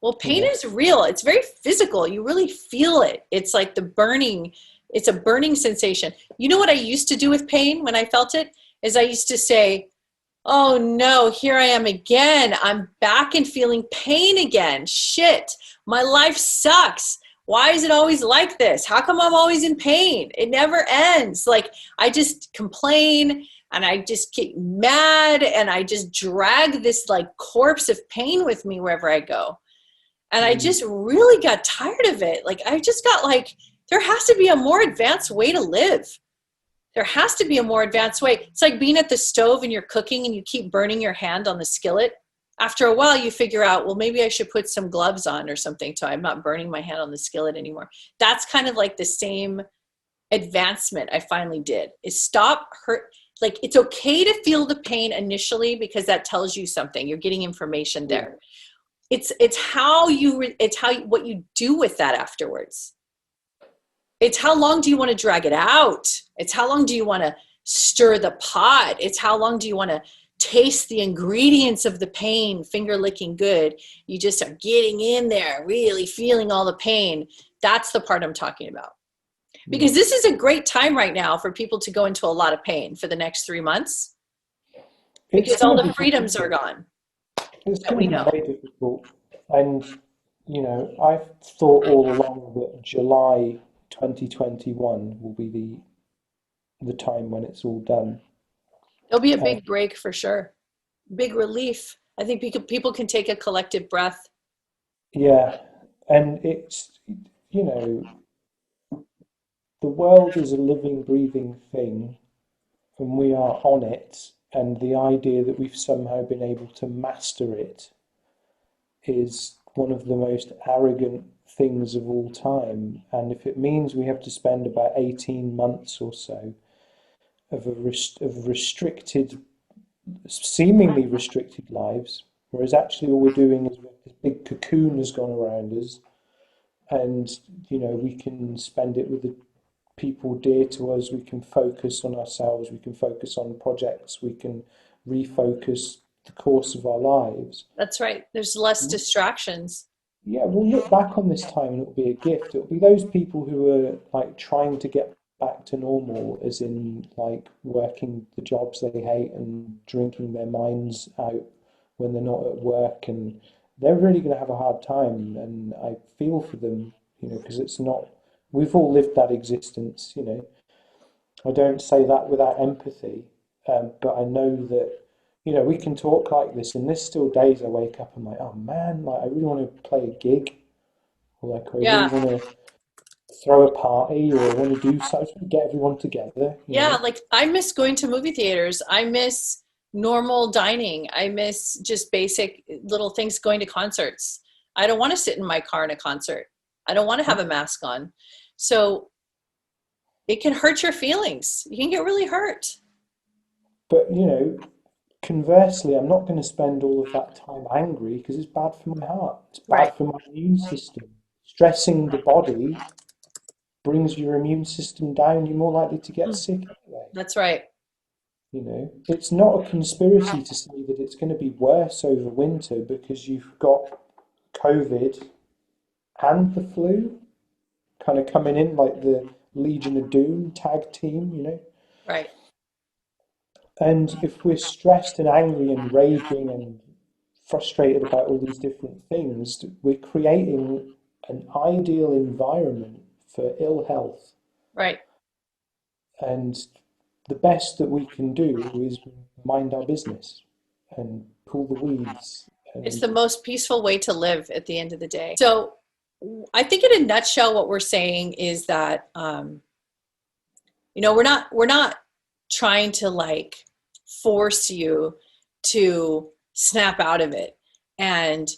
Well, pain is real. It's very physical. You really feel it. It's like it's a burning sensation. You know what I used to do with pain when I felt it? Is I used to say, oh no, here I am again. I'm back and feeling pain again. Shit, my life sucks. Why is it always like this? How come I'm always in pain? It never ends. Like, I just complain and I just get mad and I just drag this like corpse of pain with me wherever I go. And I just really got tired of it. Like, I just got like, there has to be a more advanced way to live. There has to be a more advanced way. It's like being at the stove and you're cooking and you keep burning your hand on the skillet. After a while, you figure out, well, maybe I should put some gloves on or something so I'm not burning my hand on the skillet anymore. That's kind of like the same advancement I finally did, is stop hurt. Like, it's okay to feel the pain initially because that tells you something. You're getting information there. It's what you do with that afterwards. It's how long do you want to drag it out? It's how long do you want to stir the pot? It's how long do you want to taste the ingredients of the pain, finger licking good? You just are getting in there, really feeling all the pain. That's the part I'm talking about. Because this is a great time right now for people to go into a lot of pain for the next 3 months. Because all the freedoms are gone. It's going to be very difficult. And I've thought all along that July 2021 will be the time when it's all done. It'll be a Uh, big break for sure. Big relief. I think people can take a collective breath. yeah, and it's, you know, the world is a living, breathing thing, and we are on it. And the idea that we've somehow been able to master it is one of the most arrogant things of all time. And if it means we have to spend about 18 months or so of restricted, seemingly restricted lives, whereas actually all we're doing is this big cocoon has gone around us, and we can spend it with the people dear to us. We can focus on ourselves. We can focus on projects. We can refocus the course of our lives. That's right. There's less distractions. Yeah, we'll look back on this time and it'll be a gift. It'll be those people who are like trying to get back to normal, as in like working the jobs they hate and drinking their minds out when they're not at work, and they're really going to have a hard time. And I feel for them, because it's not, we've all lived that existence. I don't say that without empathy, but I know that we can talk like this, and there's still days I wake up and I'm like, oh man, like I really want to play a gig, or like I really Yeah. want to throw a party, or I want to do something, get everyone together. Yeah. Like I miss going to movie theaters. I miss normal dining. I miss just basic little things, going to concerts. I don't want to sit in my car in a concert. I don't want to have a mask on. So it can hurt your feelings. You can get really hurt. But conversely, I'm not going to spend all of that time angry because it's bad for my heart. It's Right. bad for my immune system. Stressing the body brings your immune system down. You're more likely to get Mm, sick anyway. that's right. It's not a conspiracy to say that it's going to be worse over winter because you've got COVID and the flu kind of coming in like the Legion of Doom tag team. Right. And if we're stressed and angry and raging and frustrated about all these different things, we're creating an ideal environment for ill health. Right. And the best that we can do is mind our business and pull the weeds. It's And the most peaceful way to live at the end of the day. So I think in a nutshell, what we're saying is that, we're not trying to like force you to snap out of it and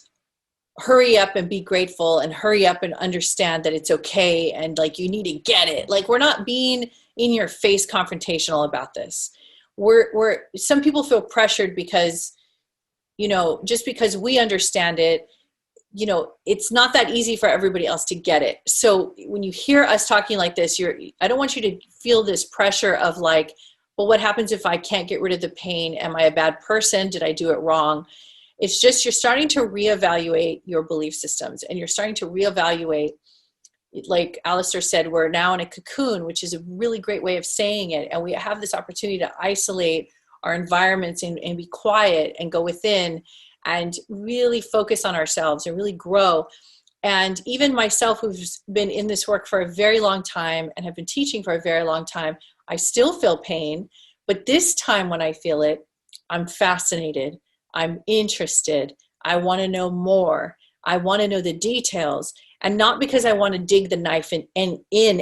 hurry up and be grateful and hurry up and understand that it's okay. And like, you need to get it. Like, we're not being in your face confrontational about this. Some people feel pressured because, just because we understand it, it's not that easy for everybody else to get it. So when you hear us talking like this, I don't want you to feel this pressure of like, well, what happens if I can't get rid of the pain? Am I a bad person? Did I do it wrong? It's just, you're starting to reevaluate your belief systems, and you're starting to reevaluate, like Alastair said, we're now in a cocoon, which is a really great way of saying it. And we have this opportunity to isolate our environments and be quiet and go within and really focus on ourselves and really grow. And even myself, who's been in this work for a very long time and have been teaching for a very long time, I still feel pain. But this time when I feel it, I'm fascinated. I'm interested. I want to know more. I want to know the details. And not because I want to dig the knife in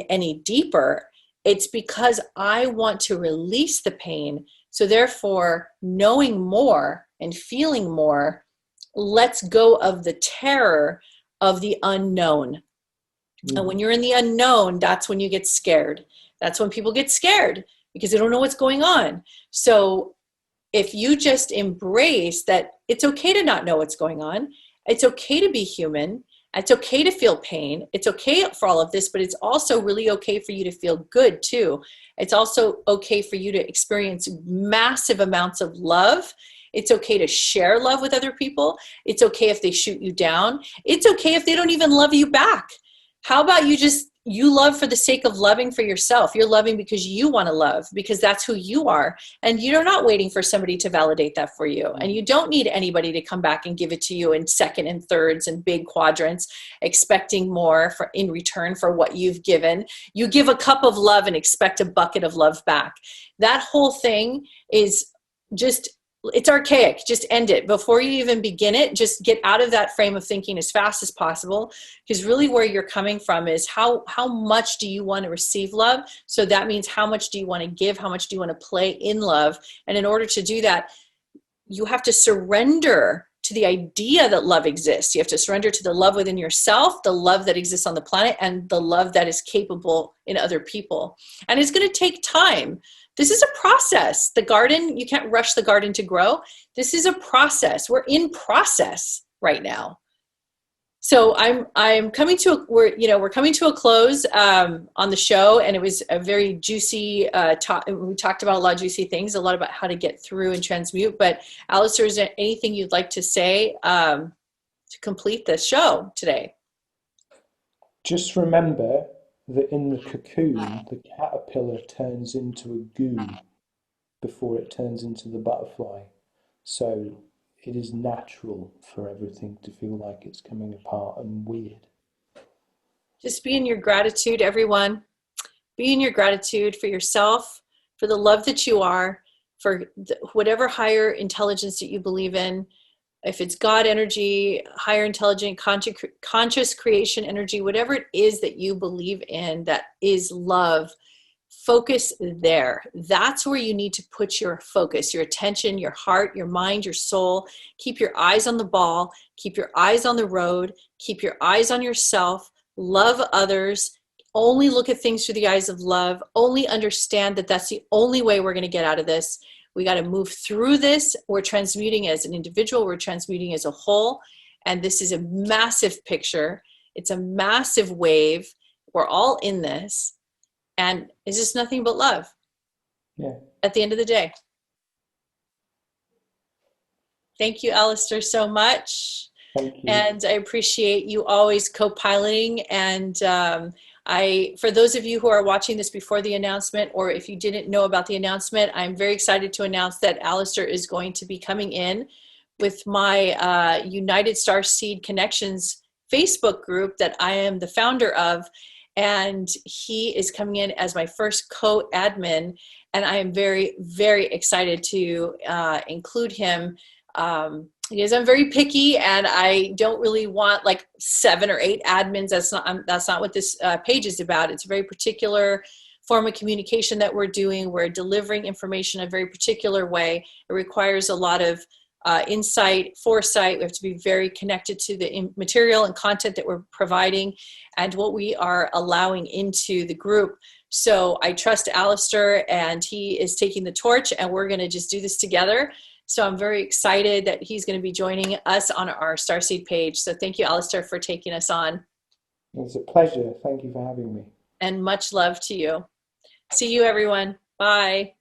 any deeper. It's because I want to release the pain. So therefore, knowing more and feeling more lets go of the terror of the unknown. And when you're in the unknown, that's when you get scared. That's when people get scared because they don't know what's going on. So if you just embrace that it's okay to not know what's going on, it's okay to be human, it's okay to feel pain, it's okay for all of this, but it's also really okay for you to feel good too. It's also okay for you to experience massive amounts of love. It's okay to share love with other people. It's okay if they shoot you down. It's okay if they don't even love you back. How about you just, you love for the sake of loving for yourself. You're loving because you want to love, because that's who you are. And you're not waiting for somebody to validate that for you. And you don't need anybody to come back and give it to you in second and thirds and big quadrants, expecting more in return for what you've given. You give a cup of love and expect a bucket of love back. That whole thing is just, it's archaic. Just end it before you even begin it. Just get out of that frame of thinking as fast as possible, because really where you're coming from is how much do you want to receive love? So that means how much do you want to give? How much do you want to play in love? And in order to do that, you have to surrender to the idea that love exists. You have to surrender to the love within yourself, the love that exists on the planet, and the love that is capable in other people. And it's going to take time. This is a process. The garden, you can't rush the garden to grow. This is a process. We're in process right now. So I'm coming to we're coming to a close on the show, and it was a very juicy talk. We talked about a lot of juicy things, a lot about how to get through and transmute. But Alastair, is there anything you'd like to say to complete the show today? Just remember that in the cocoon, the caterpillar turns into a goo before it turns into the butterfly. So it is natural for everything to feel like it's coming apart and weird. Just be in your gratitude, everyone. Be in your gratitude for yourself, for the love that you are, for whatever higher intelligence that you believe in. If it's God energy, higher intelligent, conscious creation energy, whatever it is that you believe in that is love, focus there. That's where you need to put your focus, your attention, your heart, your mind, your soul. Keep your eyes on the ball. Keep your eyes on the road. Keep your eyes on yourself. Love others. Only look at things through the eyes of love. Only understand that that's the only way we're going to get out of this. We got to move through this. We're transmuting as an individual. We're transmuting as a whole. And this is a massive picture. It's a massive wave. We're all in this. And it's just nothing but love. Yeah. At the end of the day. Thank you, Alastair, so much. Thank you. And I appreciate you always co-piloting. And for those of you who are watching this before the announcement, or if you didn't know about the announcement, I'm very excited to announce that Alastair is going to be coming in with my United Starseed Connections Facebook group that I am the founder of. And he is coming in as my first co-admin. And I am very, very excited to include him because I'm very picky and I don't really want like 7 or 8 admins. That's not what this page is about. It's a very particular form of communication that we're doing. We're delivering information in a very particular way. It requires a lot of insight, foresight. We have to be very connected to the material and content that we're providing and what we are allowing into the group. So I trust Alastair, and he is taking the torch, and we're going to just do this together. So I'm very excited that he's going to be joining us on our Starseed page. So thank you, Alastair, for taking us on. It's a pleasure. Thank you for having me. And much love to you. See you, everyone. Bye.